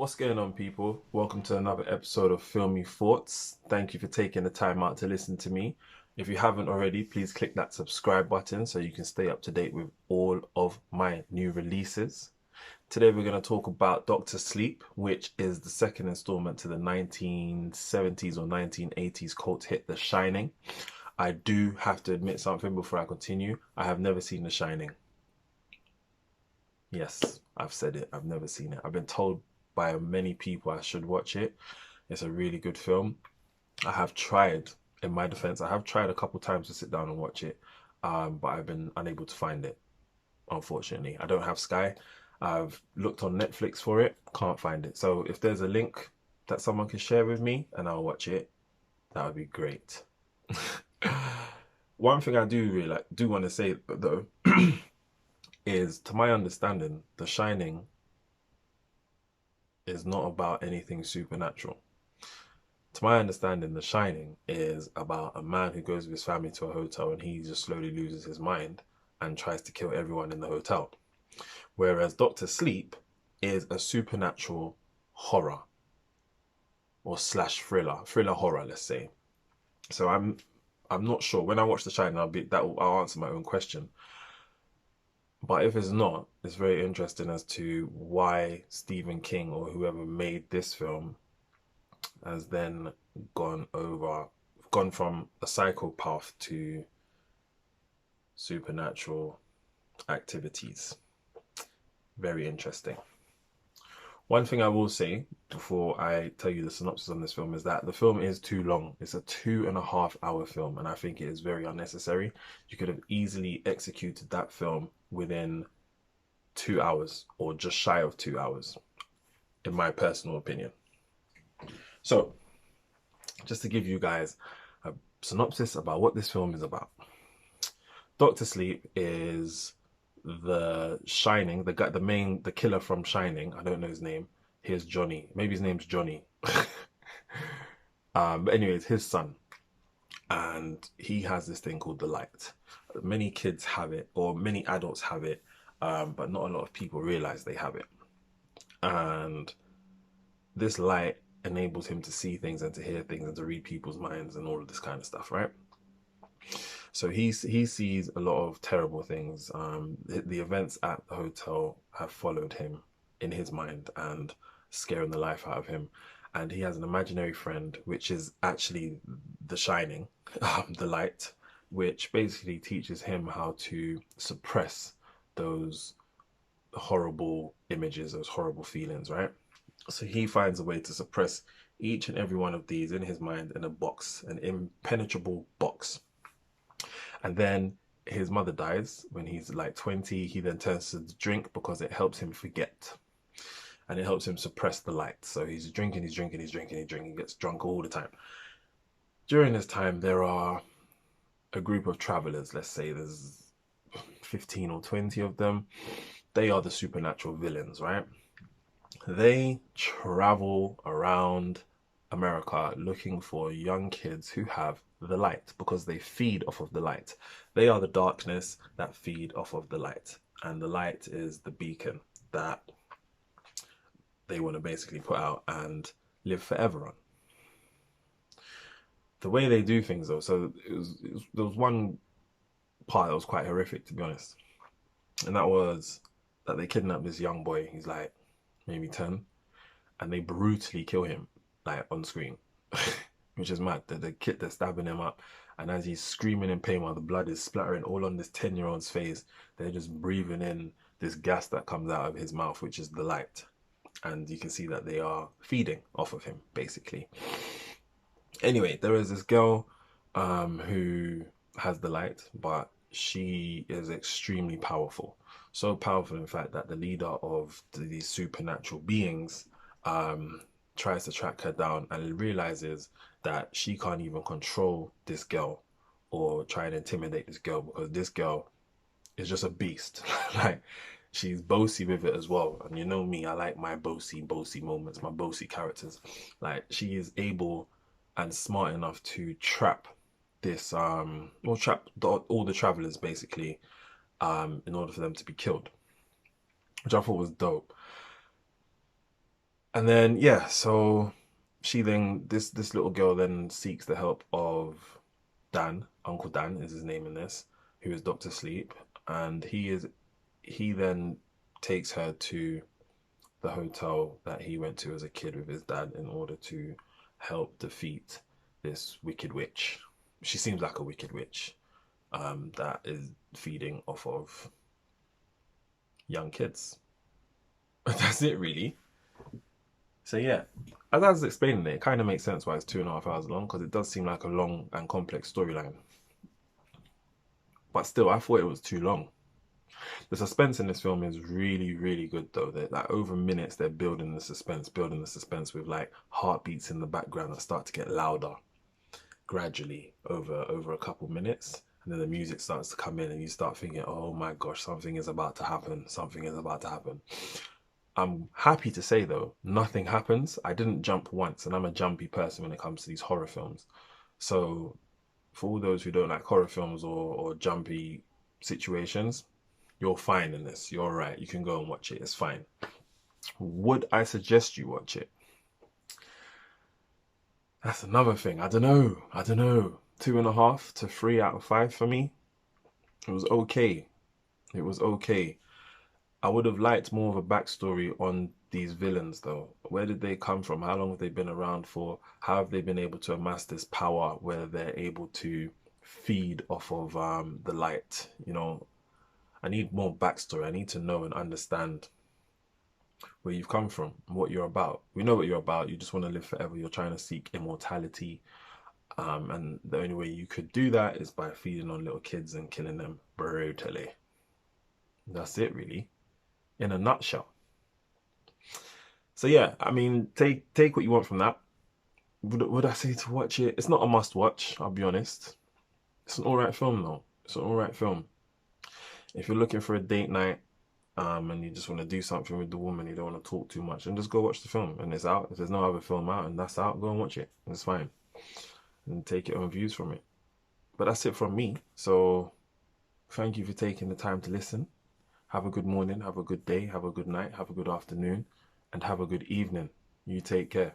What's going on, people? Welcome to another episode of Filmy Thoughts. Thank you for taking the time out to listen to me. If you haven't already, please click that subscribe button so you can stay up to date with all of my new releases. Today, we're going to talk about Doctor Sleep, which is the second installment to the 1970s or 1980s cult hit The Shining. I do have to admit something before I continue. I have never seen The Shining. Yes, I've said it. I've never seen it. I've been told by many people I should watch it. It's a really good film. I have tried, in my defense, I have tried a couple times to sit down and watch it, but I've been unable to find it, unfortunately. I don't have Sky. I've looked on Netflix for it, can't find it. So if there's a link that someone can share with me and I'll watch it, that would be great. One thing I do want to say though is, to my understanding, The Shining is not about anything supernatural. To my understanding, The Shining is about a man who goes with his family to a hotel and he just slowly loses his mind and tries to kill everyone in the hotel. Whereas Doctor Sleep is a supernatural horror or slash thriller horror, let's say. So I'm not sure. When I watch The Shining, I'll answer my own question. But if it's not, it's very interesting as to why Stephen King or whoever made this film has then gone from a psychopath to supernatural activities. Very interesting. One thing I will say before I tell you the synopsis on this film is that the film is too long. It's a 2.5 hour film, and I think it is very unnecessary. You could have easily executed that film within 2 hours or just shy of 2 hours, in my personal opinion. So, just to give you guys a synopsis about what this film is about. Doctor Sleep is the Shining, the killer from Shining. I don't know his name. Here's Johnny. Maybe his name's Johnny. But anyways, his son. And he has this thing called the light. Many kids have it, or many adults have it, but not a lot of people realize they have it. And this light enables him to see things and to hear things and to read people's minds and all of this kind of stuff, right? So he sees a lot of terrible things. The events at the hotel have followed him in his mind and scaring the life out of him. And he has an imaginary friend, which is actually the Shining, the light, which basically teaches him how to suppress those horrible images, those horrible feelings, right? So he finds a way to suppress each and every one of these in his mind in a box, an impenetrable box. And then his mother dies when he's like 20. He then turns to the drink because it helps him forget. And it helps him suppress the light. So he's drinking, he's drinking, he's drinking, he's drinking, he gets drunk all the time. During this time, there are a group of travelers, let's say there's 15 or 20 of them. They are the supernatural villains, right? They travel around America looking for young kids who have the light because they feed off of the light. They are the darkness that feed off of the light. And the light is the beacon that they want to basically put out and live forever on. The way they do things though, so there was one part that was quite horrific, to be honest. And that was that they kidnapped this young boy. He's like maybe 10, and they brutally kill him like on screen, which is mad. They're stabbing him up, and as he's screaming in pain while the blood is splattering all on this 10-year-old's face, they're just breathing in this gas that comes out of his mouth, which is the light. And you can see that they are feeding off of him, basically. Anyway, there is this girl who has the light, but she is extremely powerful. So powerful, in fact, that the leader of these supernatural beings tries to track her down and realizes that she can't even control this girl or try and intimidate this girl because this girl is just a beast. Like, she's bossy with it as well. And you know me, I like my bossy moments, my bossy characters. Like, she is able and smart enough to trap this, or trap all the travelers basically, in order for them to be killed, which I thought was dope. And then yeah, so she then this little girl then seeks the help of Dan. Uncle Dan is his name in this, who is Doctor Sleep, and he then takes her to the hotel that he went to as a kid with his dad in order to help defeat this wicked witch. She seems like a wicked witch that is feeding off of young kids. That's it, really. So yeah, as I was explaining it, it kind of makes sense why it's 2.5 hours long because it does seem like a long and complex storyline. But still, I thought it was too long. The suspense in this film is really, really good though. They're like over minutes, they're building the suspense with like heartbeats in the background that start to get louder gradually over a couple minutes. And then the music starts to come in and you start thinking, oh my gosh, something is about to happen. Something is about to happen. I'm happy to say though, nothing happens. I didn't jump once, and I'm a jumpy person when it comes to these horror films. So for all those who don't like horror films or jumpy situations, you're fine in this. You're all right. You can go and watch it. It's fine. Would I suggest you watch it? That's another thing. I don't know. I don't know. 2.5 to 3 out of 5 for me. It was okay. It was okay. I would have liked more of a backstory on these villains, though. Where did they come from? How long have they been around for? How have they been able to amass this power where they're able to feed off of the light? You know, I need more backstory. I need to know and understand where you've come from and what you're about. We know what you're about. You just want to live forever. You're trying to seek immortality. And the only way you could do that is by feeding on little kids and killing them brutally. That's it, really, in a nutshell. So yeah, I mean, take what you want from that. Would I say to watch it? It's not a must watch, I'll be honest. It's an alright film though. It's an alright film. If you're looking for a date night, and you just want to do something with the woman, you don't want to talk too much, and just go watch the film. And it's out. If there's no other film out and that's out, go and watch it. It's fine. And take your own views from it. But that's it from me. So thank you for taking the time to listen. Have a good morning, have a good day, have a good night, have a good afternoon, and have a good evening. You take care.